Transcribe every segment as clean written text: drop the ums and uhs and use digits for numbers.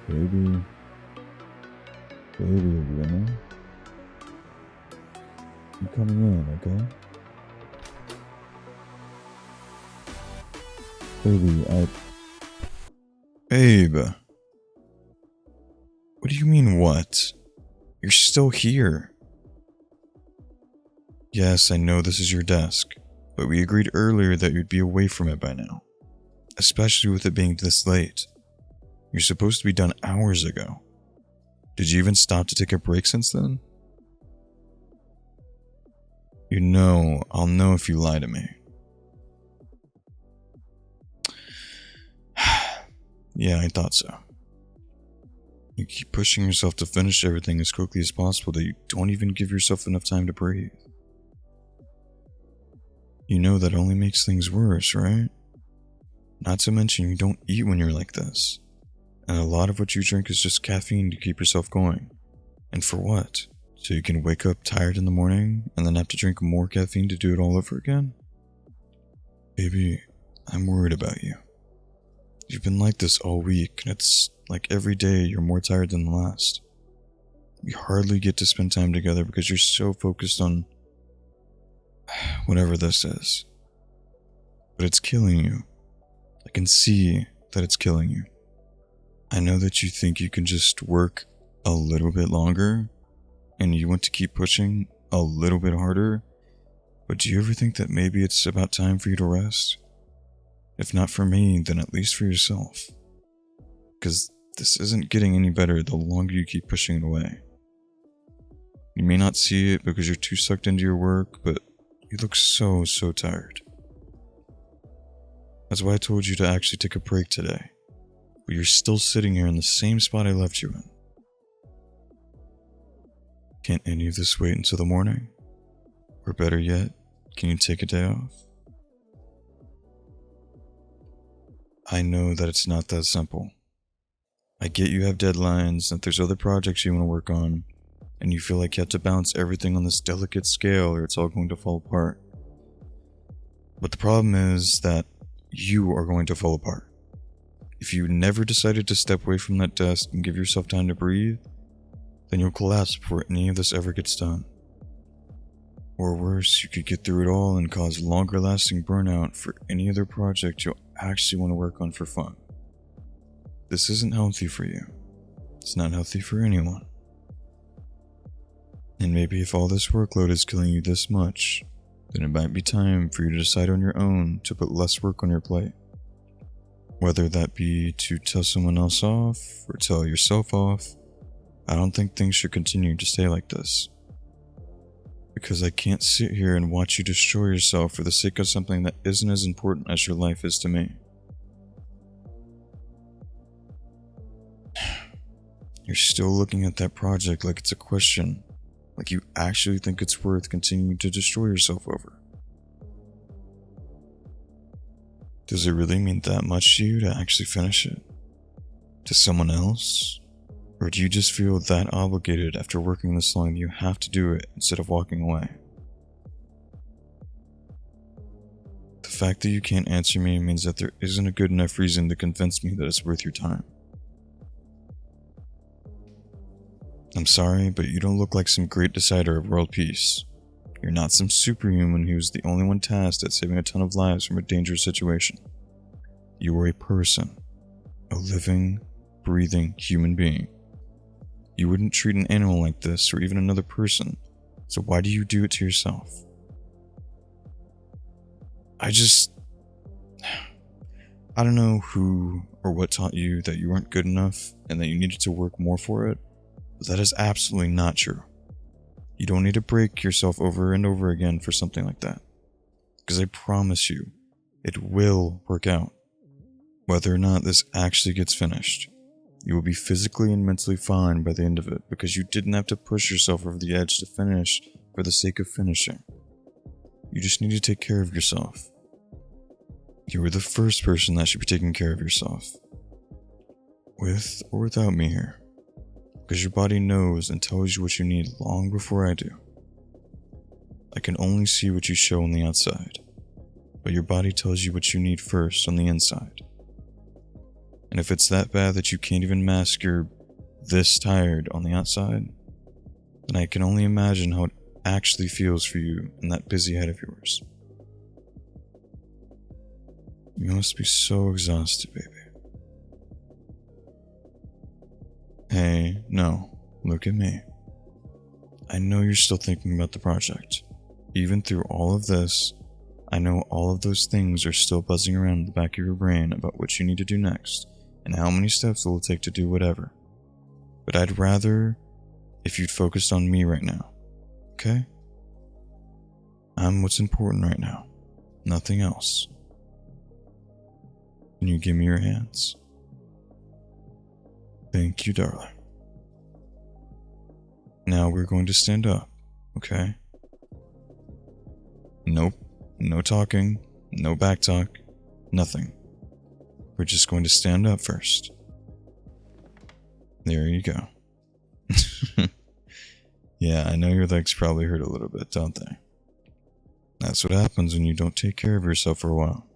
Baby, are you in there? I'm coming in, okay? Baby, Babe! What do you mean, what? You're still here. Yes, I know this is your desk, but we agreed earlier that you'd be away from it by now. Especially with it being this late. You're supposed to be done hours ago. Did you even stop to take a break since then? You know, I'll know if you lie to me. Yeah, I thought so. You keep pushing yourself to finish everything as quickly as possible that you don't even give yourself enough time to breathe. You know that only makes things worse, right? Not to mention you don't eat when you're like this. And a lot of what you drink is just caffeine to keep yourself going. And for what? So you can wake up tired in the morning and then have to drink more caffeine to do it all over again? Baby, I'm worried about you. You've been like this all week, and it's like every day you're more tired than the last. We hardly get to spend time together because you're so focused on whatever this is. But it's killing you. I can see that it's killing you. I know that you think you can just work a little bit longer, and you want to keep pushing a little bit harder, but do you ever think that maybe it's about time for you to rest? If not for me, then at least for yourself. Because this isn't getting any better the longer you keep pushing it away. You may not see it because you're too sucked into your work, but you look so tired. That's why I told you to actually take a break today. But you're still sitting here in the same spot I left you in. Can't any of this wait until the morning? Or better yet, can you take a day off? I know that it's not that simple. I get you have deadlines, that there's other projects you want to work on, and you feel like you have to balance everything on this delicate scale or it's all going to fall apart. But the problem is that you are going to fall apart. If you never decided to step away from that desk and give yourself time to breathe, then you'll collapse before any of this ever gets done. Or worse, you could get through it all and cause longer lasting burnout for any other project you'll actually want to work on for fun. This isn't healthy for you. It's not healthy for anyone. And maybe if all this workload is killing you this much, then it might be time for you to decide on your own to put less work on your plate. Whether that be to tell someone else off or tell yourself off, I don't think things should continue to stay like this. Because I can't sit here and watch you destroy yourself for the sake of something that isn't as important as your life is to me. You're still looking at that project like it's a question, like you actually think it's worth continuing to destroy yourself over. Does it really mean that much to you to actually finish it? To someone else? Or do you just feel that obligated after working this long you have to do it instead of walking away? The fact that you can't answer me means that there isn't a good enough reason to convince me that it's worth your time. I'm sorry, but you don't look like some great decider of world peace. You're not some superhuman who's the only one tasked at saving a ton of lives from a dangerous situation. You are a person. A living, breathing human being. You wouldn't treat an animal like this or even another person, so why do you do it to yourself? I don't know who or what taught you that you weren't good enough and that you needed to work more for it, but that is absolutely not true. You don't need to break yourself over and over again for something like that. Because I promise you, it will work out. Whether or not this actually gets finished, you will be physically and mentally fine by the end of it because you didn't have to push yourself over the edge to finish for the sake of finishing. You just need to take care of yourself. You are the first person that should be taking care of yourself. With or without me here. Because your body knows and tells you what you need long before I do. I can only see what you show on the outside, but your body tells you what you need first on the inside. And if it's that bad that you can't even mask you're this tired on the outside, then I can only imagine how it actually feels for you in that busy head of yours. You must be so exhausted, baby. Hey, no, look at me. I know you're still thinking about the project. Even through all of this, I know all of those things are still buzzing around in the back of your brain about what you need to do next, and how many steps it will take to do whatever. But I'd rather if you'd focused on me right now, okay? I'm what's important right now, nothing else. Can you give me your hands? Thank you, darling. Now we're going to stand up, okay? Nope, no talking, no back talk, nothing. We're just going to stand up first. There you go. Yeah, I know your legs probably hurt a little bit, don't they? That's what happens when you don't take care of yourself for a while.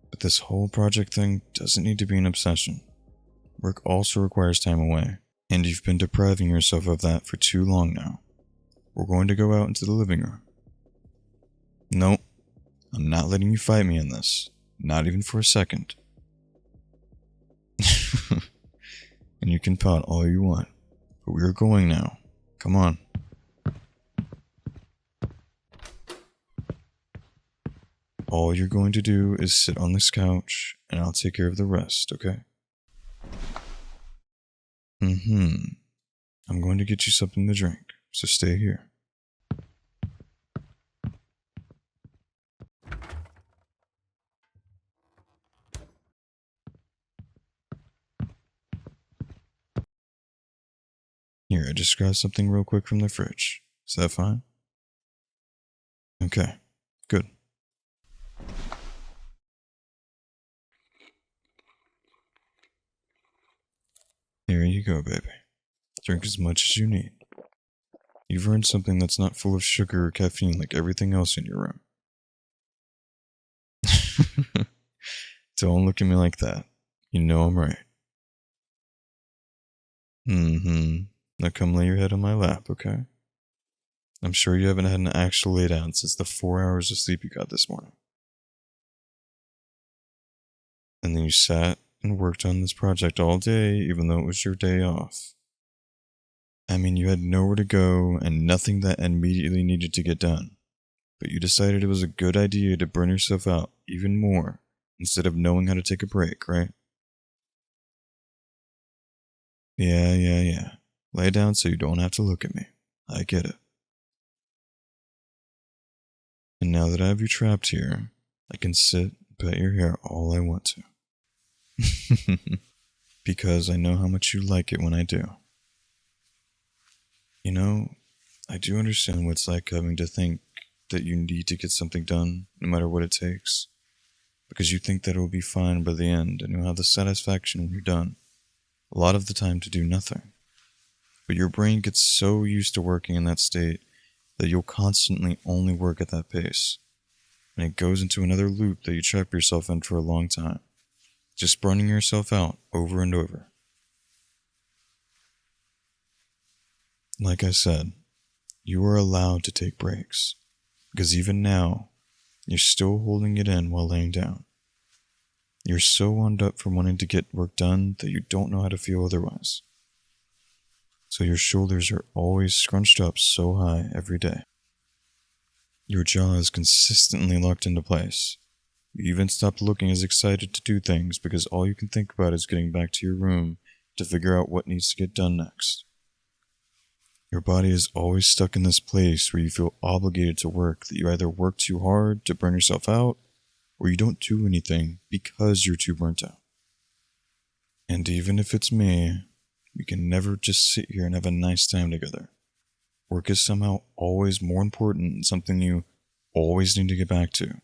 But this whole project thing doesn't need to be an obsession. Work also requires time away, and you've been depriving yourself of that for too long now. We're going to go out into the living room. Nope, I'm not letting you fight me in this. Not even for a second. And you can pout all you want, but we're going now. Come on. All you're going to do is sit on this couch, and I'll take care of the rest, okay? I'm going to get you something to drink, so stay here. Here, I just grabbed something real quick from the fridge. Is that fine? Okay, good. Here you go, baby. Drink as much as you need. You've earned something that's not full of sugar or caffeine like everything else in your room. Don't look at me like that. You know I'm right. Now come lay your head on my lap, okay? I'm sure you haven't had an actual lay down since the 4 hours of sleep you got this morning. And then you sat and worked on this project all day, even though it was your day off. I mean, you had nowhere to go and nothing that immediately needed to get done. But you decided it was a good idea to burn yourself out even more instead of knowing how to take a break, right? Yeah. Lay down so you don't have to look at me. I get it. And now that I have you trapped here, I can sit and pet your hair all I want to. Because I know how much you like it when I do. You know, I do understand what it's like having to think that you need to get something done, no matter what it takes. Because you think that it will be fine by the end, and you'll have the satisfaction when you're done. A lot of the time to do nothing. But your brain gets so used to working in that state that you'll constantly only work at that pace. And it goes into another loop that you trap yourself in for a long time. Just burning yourself out over and over. Like I said, you are allowed to take breaks. Because even now, you're still holding it in while laying down. You're so wound up from wanting to get work done that you don't know how to feel otherwise. So your shoulders are always scrunched up so high every day. Your jaw is consistently locked into place. You even stopped looking as excited to do things because all you can think about is getting back to your room to figure out what needs to get done next. Your body is always stuck in this place where you feel obligated to work, that you either work too hard to burn yourself out, or you don't do anything because you're too burnt out. And even if it's me, we can never just sit here and have a nice time together. Work is somehow always more important and something you always need to get back to,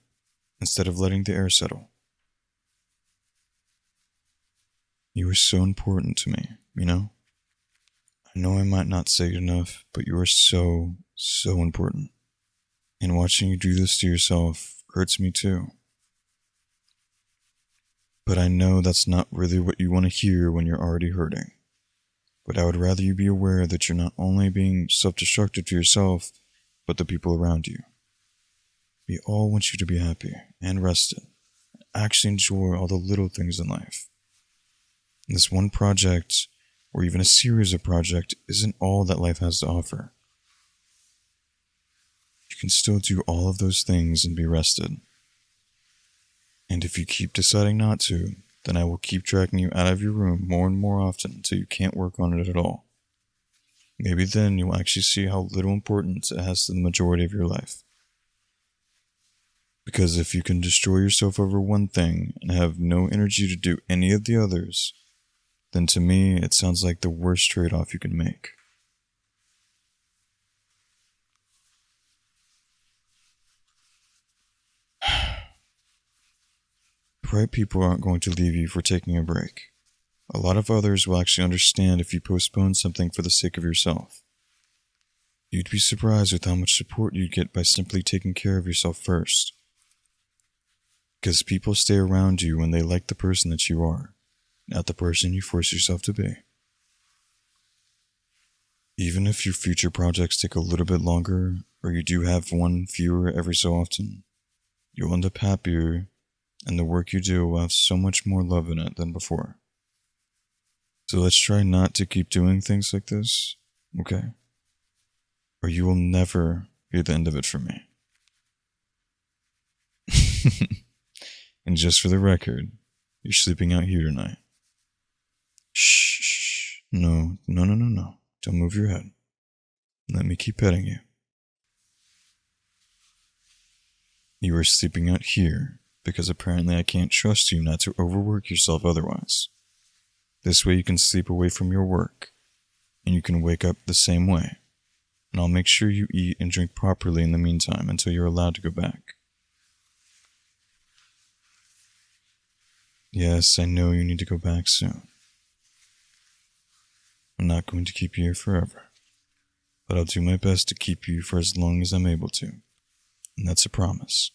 instead of letting the air settle. You are so important to me, you know? I know I might not say it enough, but you are so important. And watching you do this to yourself hurts me too. But I know that's not really what you want to hear when you're already hurting. But I would rather you be aware that you're not only being self-destructive to yourself, but the people around you. We all want you to be happy and rested, and actually enjoy all the little things in life. And this one project, or even a series of projects, isn't all that life has to offer. You can still do all of those things and be rested. And if you keep deciding not to, then I will keep dragging you out of your room more and more often until you can't work on it at all. Maybe then you'll actually see how little importance it has to the majority of your life. Because if you can destroy yourself over one thing and have no energy to do any of the others, then to me it sounds like the worst trade-off you can make. The right people aren't going to leave you for taking a break. A lot of others will actually understand if you postpone something for the sake of yourself. You'd be surprised with how much support you'd get by simply taking care of yourself first. Because people stay around you when they like the person that you are, not the person you force yourself to be. Even if your future projects take a little bit longer, or you do have one fewer every so often, you'll end up happier, and the work you do will have so much more love in it than before. So let's try not to keep doing things like this, okay? Or you will never hear the end of it from me. And just for the record, you're sleeping out here tonight. Shh. No. Don't move your head. Let me keep petting you. You are sleeping out here because apparently I can't trust you not to overwork yourself otherwise. This way you can sleep away from your work, and you can wake up the same way. And I'll make sure you eat and drink properly in the meantime until you're allowed to go back. Yes, I know you need to go back soon. I'm not going to keep you here forever, but I'll do my best to keep you for as long as I'm able to, and that's a promise.